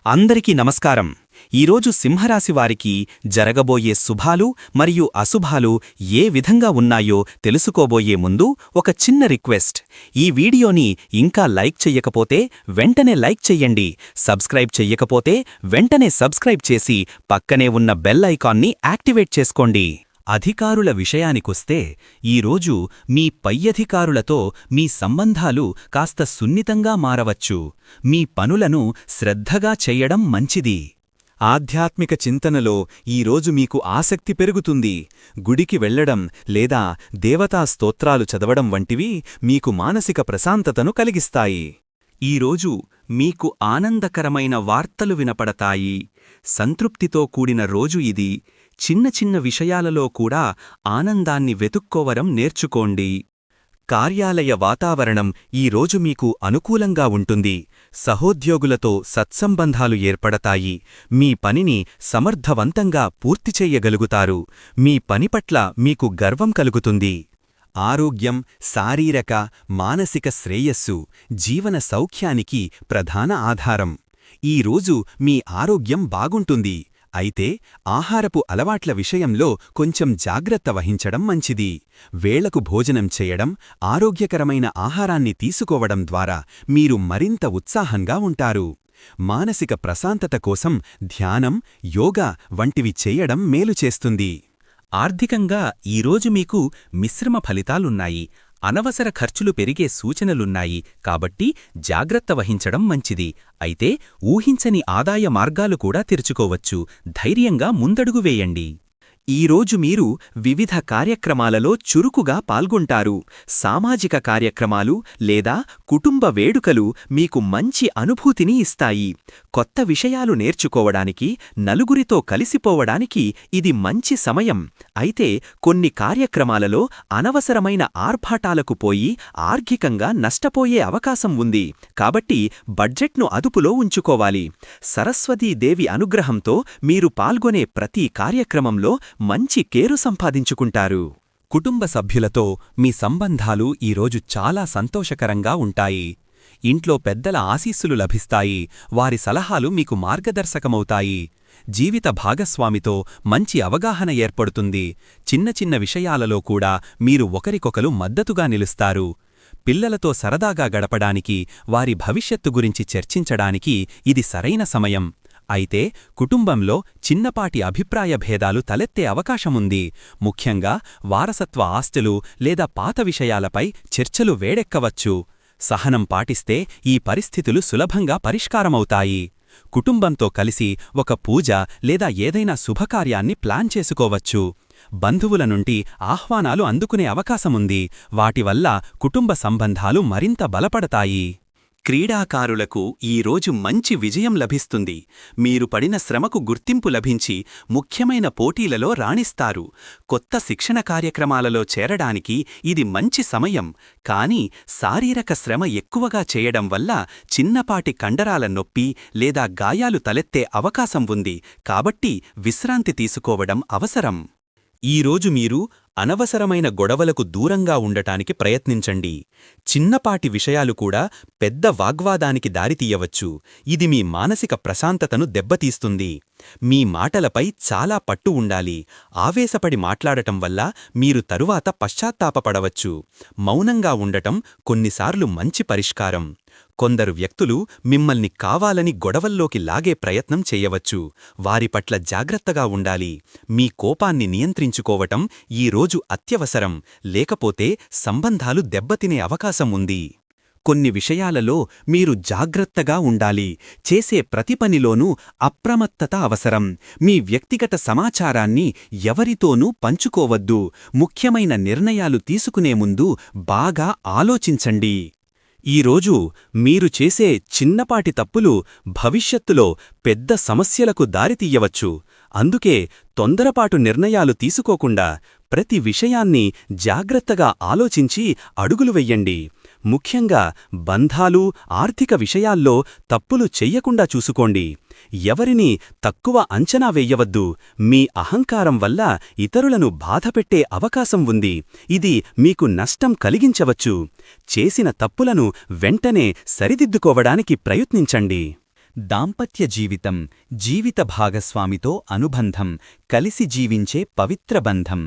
అందరికీ నమస్కారం. ఈరోజు సింహరాశి వారికి జరగబోయే శుభాలు మరియు అశుభాలు ఏ విధంగా ఉన్నాయో తెలుసుకోబోయే ముందు ఒక చిన్న రిక్వెస్ట్. ఈ వీడియోని ఇంకా లైక్ చెయ్యకపోతే వెంటనే లైక్ చెయ్యండి. సబ్స్క్రైబ్ చెయ్యకపోతే వెంటనే సబ్స్క్రైబ్ చేసి పక్కనే ఉన్న బెల్ ఐకాన్ని యాక్టివేట్ చేసుకోండి. అధికారుల విషయానికొస్తే ఈరోజు మీ పై అధికారులతో మీ సంబంధాలు కాస్త సున్నితంగా మారవచ్చు. మీ పనులను శ్రద్ధగా చెయ్యడం మంచిది. ఆధ్యాత్మిక చింతనలో ఈరోజు మీకు ఆసక్తి పెరుగుతుంది. గుడికి వెళ్లడం లేదా దేవతా స్తోత్రాలు చదవడం వంటివి మీకు మానసిక ప్రశాంతతను కలిగిస్తాయి. ఈరోజు మీకు ఆనందకరమైన వార్తలు వినపడతాయి. సంతృప్తితో కూడిన రోజు ఇది. చిన్న చిన్న విషయాలలో కూడా ఆనందాన్ని వెతుక్కోవడం నేర్చుకోండి. కార్యాలయ వాతావరణం ఈరోజు మీకు అనుకూలంగా ఉంటుంది. సహోద్యోగులతో సత్సంబంధాలు ఏర్పడతాయి. మీ పనిని సమర్థవంతంగా పూర్తిచెయ్యగలుగుతారు. మీ పనిపట్ల మీకు గర్వం కలుగుతుంది. ఆరోగ్యం, శారీరక, మానసిక శ్రేయస్సు జీవన సౌఖ్యానికి ప్రధాన ఆధారం. ఈరోజు మీ ఆరోగ్యం బాగుంటుంది. అయితే ఆహారపు అలవాట్ల విషయంలో కొంచెం జాగ్రత్త వహించడం మంచిది. వేళకు భోజనం చేయడం, ఆరోగ్యకరమైన ఆహారాన్ని తీసుకోవడం ద్వారా మీరు మరింత ఉత్సాహంగా ఉంటారు. మానసిక ప్రశాంతత కోసం ధ్యానం, యోగా వంటివి చేయడం మేలు చేస్తుంది. ఆర్థికంగా ఈరోజు మీకు మిశ్రమ ఫలితాలున్నాయి. అనవసర ఖర్చులు పెరిగే సూచనలున్నాయి. కాబట్టి జాగ్రత్త వహించడం మంచిది. అయితే ఊహించని ఆదాయ మార్గాలు కూడా తెరుచుకోవచ్చు. ధైర్యంగా ముందడుగు వేయండి. ఈరోజు మీరు వివిధ కార్యక్రమాలలో చురుకుగా పాల్గొంటారు. సామాజిక కార్యక్రమాలు లేదా కుటుంబ వేడుకలు మీకు మంచి అనుభూతిని ఇస్తాయి. కొత్త విషయాలు నేర్చుకోవడానికి, నలుగురితో కలిసిపోవడానికి ఇది మంచి సమయం. అయితే కొన్ని కార్యక్రమాలలో అనవసరమైన ఆర్భాటాలకు పోయి ఆర్థికంగా నష్టపోయే అవకాశం ఉంది. కాబట్టి బడ్జెట్ను అదుపులో ఉంచుకోవాలి. సరస్వతీదేవి అనుగ్రహంతో మీరు పాల్గొనే ప్రతి కార్యక్రమంలో మంచి కేరు సంపాదించుకుంటారు. కుటుంబ సభ్యులతో మీ సంబంధాలు ఈరోజు చాలా సంతోషకరంగా ఉంటాయి. ఇంట్లో పెద్దల ఆశీస్సులు లభిస్తాయి. వారి సలహాలు మీకు మార్గదర్శకమవుతాయి. జీవిత భాగస్వామితో మంచి అవగాహన ఏర్పడుతుంది. చిన్న చిన్న విషయాలలో కూడా మీరు ఒకరికొకరు మద్దతుగా నిలుస్తారు. పిల్లలతో సరదాగా గడపడానికి, వారి భవిష్యత్తు గురించి చర్చించడానికి ఇది సరైన సమయం. అయితే కుటుంబంలో చిన్నపాటి అభిప్రాయ భేదాలు తలెత్తే అవకాశముంది. ముఖ్యంగా వారసత్వ ఆస్తులు లేదా పాత విషయాలపై చర్చలు వేడెక్కవచ్చు. సహనం పాటిస్తే ఈ పరిస్థితులు సులభంగా పరిష్కారమవుతాయి. కుటుంబంతో కలిసి ఒక పూజ లేదా ఏదైనా శుభకార్యాన్ని ప్లాన్ చేసుకోవచ్చు. బంధువుల నుండి ఆహ్వానాలు అందుకునే అవకాశముంది. వాటివల్ల కుటుంబ సంబంధాలు మరింత బలపడతాయి. క్రీడాకారులకు ఈరోజు మంచి విజయం లభిస్తుంది. మీరు పడిన శ్రమకు గుర్తింపు లభించి ముఖ్యమైన పోటీలలో రాణిస్తారు. కొత్త శిక్షణ కార్యక్రమాలలో చేరడానికి ఇది మంచి సమయం. కానీ శారీరక శ్రమ ఎక్కువగా చేయడం వల్ల చిన్నపాటి కండరాల నొప్పి లేదా గాయాలు తలెత్తే అవకాశం ఉంది. కాబట్టి విశ్రాంతి తీసుకోవడం అవసరం. ఈరోజు మీరు అనవసరమైన గొడవలకు దూరంగా ఉండటానికి ప్రయత్నించండి. చిన్నపాటి విషయాలు కూడా పెద్ద వాగ్వాదానికి దారితీయవచ్చు. ఇది మీ మానసిక ప్రశాంతతను దెబ్బతీస్తుంది. మీ మాటలపై చాలా పట్టు ఉండాలి. ఆవేశపడి మాట్లాడటం వల్ల మీరు తరువాత పశ్చాత్తాపపడవచ్చు. మౌనంగా ఉండటం కొన్నిసార్లు మంచి పరిష్కారం. కొందరు వ్యక్తులు మిమ్మల్ని కావాలని గొడవల్లోకి లాగే ప్రయత్నం చేయవచ్చు. వారి పట్ల జాగ్రత్తగా ఉండాలి. మీ కోపాన్ని నియంత్రించుకోవటం ఈరోజు అత్యవసరం. లేకపోతే సంబంధాలు దెబ్బతినే అవకాశం ఉంది. కొన్ని విషయాలలో మీరు జాగ్రత్తగా ఉండాలి. చేసే ప్రతి పనిలోనూ అప్రమత్తత అవసరం. మీ వ్యక్తిగత సమాచారాన్ని ఎవరితోనూ పంచుకోవద్దు. ముఖ్యమైన నిర్ణయాలు తీసుకునే ముందు బాగా ఆలోచించండి. ఈరోజు మీరు చేసే చిన్నపాటి తప్పులు భవిష్యత్తులో పెద్ద సమస్యలకు దారితీయవచ్చు. అందుకే తొందరపాటు నిర్ణయాలు తీసుకోకుండా ప్రతి విషయాన్ని జాగ్రత్తగా ఆలోచించి అడుగులు వెయ్యండి. ముఖ్యంగా బంధాలు, ఆర్థిక విషయాల్లో తప్పులు చెయ్యకుండా చూసుకోండి. ఎవరినీ తక్కువ అంచనా వెయ్యవద్దు. మీ అహంకారం వల్ల ఇతరులను బాధపెట్టే అవకాశం ఉంది. ఇది మీకు నష్టం కలిగించవచ్చు. చేసిన తప్పులను వెంటనే సరిదిద్దుకోవడానికి ప్రయత్నించండి. దాంపత్య జీవితం, జీవిత భాగస్వామితో అనుబంధం, కలిసి జీవించే పవిత్ర బంధం.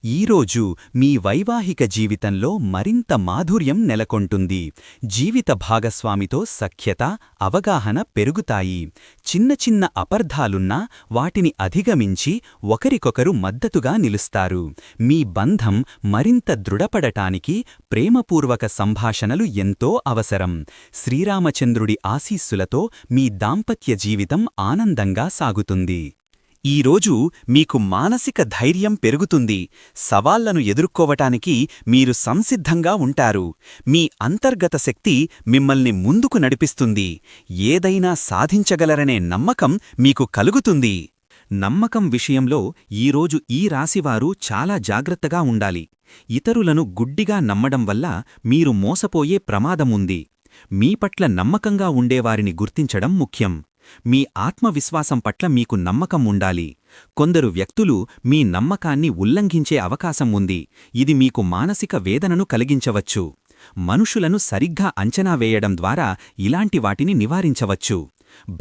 ఈరోజు మీ వైవాహిక జీవితంలో మరింత మాధుర్యం నెలకొంటుంది. జీవిత భాగస్వామితో సఖ్యత, అవగాహన పెరుగుతాయి. చిన్న చిన్న అపర్ధాలున్నా వాటిని అధిగమించి ఒకరికొకరు మద్దతుగా నిలుస్తారు. మీ బంధం మరింత దృఢపడటానికి ప్రేమపూర్వక సంభాషణలు ఎంతో అవసరం. శ్రీరామచంద్రుడి ఆశీస్సులతో మీ దాంపత్య జీవితం ఆనందంగా సాగుతుంది. ఈరోజు మీకు మానసిక ధైర్యం పెరుగుతుంది. సవాళ్లను ఎదుర్కోవటానికి మీరు సంసిద్ధంగా ఉంటారు. మీ అంతర్గత శక్తి మిమ్మల్ని ముందుకు నడిపిస్తుంది. ఏదైనా సాధించగలరనే నమ్మకం మీకు కలుగుతుంది. నమ్మకం విషయంలో ఈరోజు ఈ రాశివారు చాలా జాగ్రత్తగా ఉండాలి. ఇతరులను గుడ్డిగా నమ్మడం వల్ల మీరు మోసపోయే ప్రమాదముంది. మీ పట్ల నమ్మకంగా ఉండేవారిని గుర్తించడం ముఖ్యం. మీ ఆత్మవిశ్వాసం పట్ల మీకు నమ్మకం ఉండాలి. కొందరు వ్యక్తులు మీ నమ్మకాన్ని ఉల్లంఘించే అవకాశం ఉంది. ఇది మీకు మానసిక వేదనను కలిగించవచ్చు. మనుషులను సరిగ్గా అంచనా వేయడం ద్వారా ఇలాంటి వాటిని నివారించవచ్చు.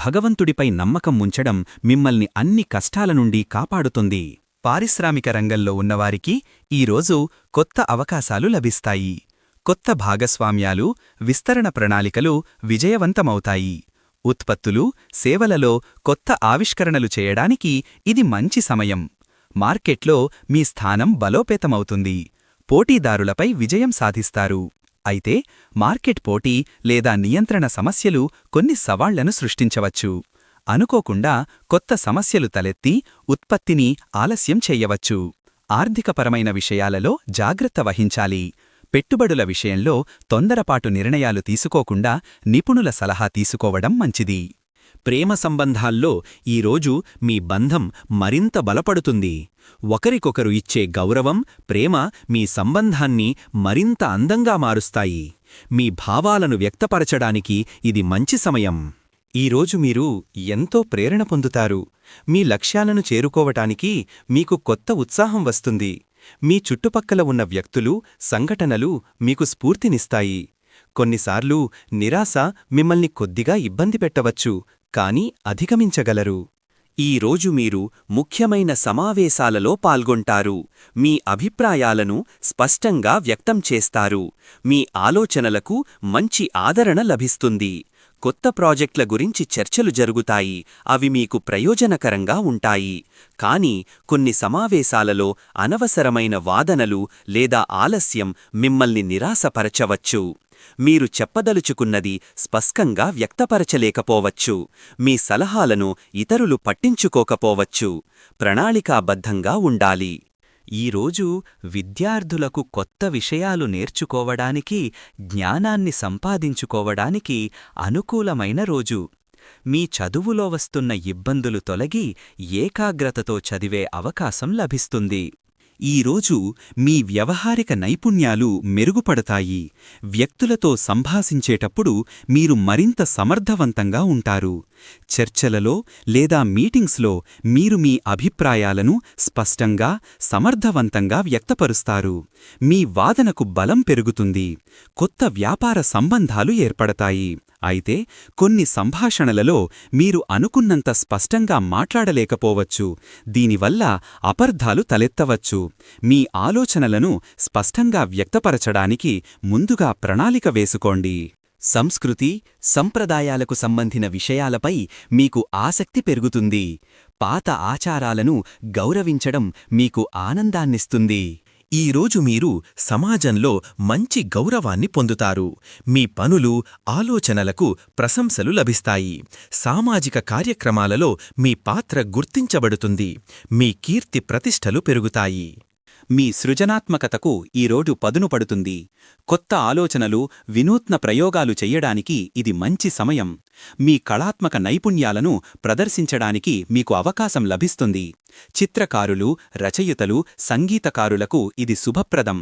భగవంతుడిపై నమ్మకం ఉంచడం మిమ్మల్ని అన్ని కష్టాల నుండి కాపాడుతుంది. పారిశ్రామిక రంగంలో ఉన్నవారికి ఈరోజు కొత్త అవకాశాలు లభిస్తాయి. కొత్త భాగస్వామ్యాలు, విస్తరణ ప్రణాళికలు విజయవంతమవుతాయి. ఉత్పత్తులు, సేవలలో కొత్త ఆవిష్కరణలు చేయడానికి ఇది మంచి సమయం. మార్కెట్లో మీ స్థానం బలోపేతమవుతుంది. పోటీదారులపై విజయం సాధిస్తారు. అయితే మార్కెట్ పోటీ లేదా నియంత్రణ సమస్యలు కొన్ని సవాళ్లను సృష్టించవచ్చు. అనుకోకుండా కొత్త సమస్యలు తలెత్తి ఉత్పత్తిని ఆలస్యం చెయ్యవచ్చు. ఆర్థికపరమైన విషయాలలో జాగ్రత్త వహించాలి. పెట్టుబడుల విషయంలో తొందరపాటు నిర్ణయాలు తీసుకోకుండా నిపుణుల సలహా తీసుకోవడం మంచిది. ప్రేమ సంబంధాల్లో ఈరోజు మీ బంధం మరింత బలపడుతుంది. ఒకరికొకరు ఇచ్చే గౌరవం, ప్రేమ మీ సంబంధాన్ని మరింత అందంగా మారుస్తాయి. మీ భావాలను వ్యక్తపరచడానికి ఇది మంచి సమయం. ఈరోజు మీరు ఎంతో ప్రేరణ పొందుతారు. మీ లక్ష్యాలను చేరుకోవటానికి మీకు కొత్త ఉత్సాహం వస్తుంది. మీ చుట్టుపక్కల ఉన్న వ్యక్తులు, సంఘటనలు మీకు స్ఫూర్తినిస్తాయి. కొన్నిసార్లు నిరాశ మిమ్మల్ని కొద్దిగా ఇబ్బంది పెట్టవచ్చు, కానీ అధిగమించగలరు. ఈరోజు మీరు ముఖ్యమైన సమావేశాలలో పాల్గొంటారు. మీ అభిప్రాయాలను స్పష్టంగా వ్యక్తం చేస్తారు. మీ ఆలోచనలకు మంచి ఆదరణ లభిస్తుంది. కొత్త ప్రాజెక్టుల గురించి చర్చలు జరుగుతాయి. అవి మీకు ప్రయోజనకరంగా ఉంటాయి. కానీ కొన్ని సమావేశాలలో అనవసరమైన వాదనలు లేదా ఆలస్యం మిమ్మల్ని నిరాశపరచవచ్చు. మీరు చెప్పదలుచుకున్నది స్పష్టంగా వ్యక్తపరచలేకపోవచ్చు. మీ సలహాలను ఇతరులు పట్టించుకోకపోవచ్చు. ప్రణాళికాబద్ధంగా ఉండాలి. ఈరోజు విద్యార్థులకు కొత్త విషయాలు నేర్చుకోవడానికి, జ్ఞానాన్ని సంపాదించుకోవడానికి అనుకూలమైన రోజు. మీ చదువులో వస్తున్న ఇబ్బందులు తొలగి ఏకాగ్రతతో చదివే అవకాశం లభిస్తుంది. ఈరోజు మీ వ్యవహారిక నైపుణ్యాలు మెరుగుపడతాయి. వ్యక్తులతో సంభాషించేటప్పుడు మీరు మరింత సమర్థవంతంగా ఉంటారు. చర్చలలో లేదా మీటింగ్స్లో మీరు మీ అభిప్రాయాలను స్పష్టంగా, సమర్థవంతంగా వ్యక్తపరుస్తారు. మీ వాదనకు బలం పెరుగుతుంది. కొత్త వ్యాపార సంబంధాలు ఏర్పడతాయి. అయితే కొన్ని సంభాషణలలో మీరు అనుకున్నంత స్పష్టంగా మాట్లాడలేకపోవచ్చు. దీనివల్ల అపర్ధాలు తలెత్తవచ్చు. మీ ఆలోచనలను స్పష్టంగా వ్యక్తపరచడానికి ముందుగా ప్రణాళిక వేసుకోండి. సంస్కృతి, సంప్రదాయాలకు సంబంధించిన విషయాలపై మీకు ఆసక్తి పెరుగుతుంది. పాత ఆచారాలను గౌరవించడం మీకు ఆనందాన్నిస్తుంది. ఈరోజు మీరు సమాజంలో మంచి గౌరవాన్ని పొందుతారు. మీ పనులు, ఆలోచనలకు ప్రశంసలు లభిస్తాయి. సామాజిక కార్యక్రమాలలో మీ పాత్ర గుర్తించబడుతుంది. మీ కీర్తి ప్రతిష్టలు పెరుగుతాయి. మీ సృజనాత్మకతకు ఈరోజు పదును పడుతుంది. కొత్త ఆలోచనలు, వినూత్న ప్రయోగాలు చెయ్యడానికి ఇది మంచి సమయం. మీ కళాత్మక నైపుణ్యాలను ప్రదర్శించడానికి మీకు అవకాశం లభిస్తుంది. చిత్రకారులు, రచయితలు, సంగీతకారులకు ఇది శుభప్రదం.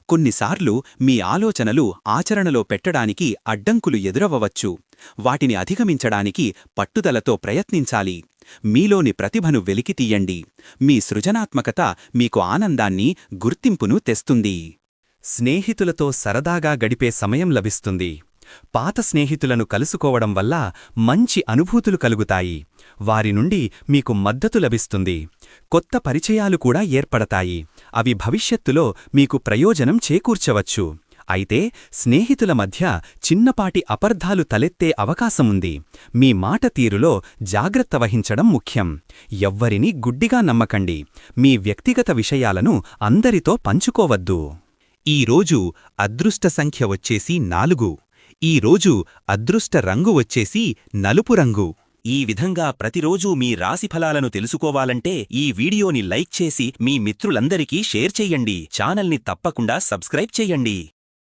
కొన్నిసార్లు మీ ఆలోచనలు ఆచరణలో పెట్టడానికి అడ్డంకులు ఎదురవ్వవచ్చు. వాటిని అధిగమించడానికి పట్టుదలతో ప్రయత్నించాలి. మీలోని ప్రతిభను వెలికితీయండి. మీ సృజనాత్మకత మీకు ఆనందాన్ని, గుర్తింపును తెస్తుంది. స్నేహితులతో సరదాగా గడిపే సమయం లభిస్తుంది. పాత స్నేహితులను కలుసుకోవడం వల్ల మంచి అనుభూతులు కలుగుతాయి. వారి నుండి మీకు మద్దతు లభిస్తుంది. కొత్త పరిచయాలు కూడా ఏర్పడతాయి. అవి భవిష్యత్తులో మీకు ప్రయోజనం చేకూర్చవచ్చు. అయితే స్నేహితుల మధ్య చిన్నపాటి అపార్థాలు తలెత్తే అవకాశముంది. మీ మాట తీరులో జాగ్రత్త వహించడం ముఖ్యం. ఎవ్వరినీ గుడ్డిగా నమ్మకండి. మీ వ్యక్తిగత విషయాలను అందరితో పంచుకోవద్దు. ఈరోజు అదృష్ట సంఖ్య వచ్చేసి 4. ఈరోజు అదృష్ట రంగు వచ్చేసి నలుపు రంగు. ఈ విధంగా ప్రతిరోజూ మీ రాశిఫలాలను తెలుసుకోవాలంటే ఈ వీడియోని లైక్ చేసి మీ మిత్రులందరికీ షేర్ చెయ్యండి. ఛానల్ని తప్పకుండా సబ్స్క్రైబ్ చెయ్యండి.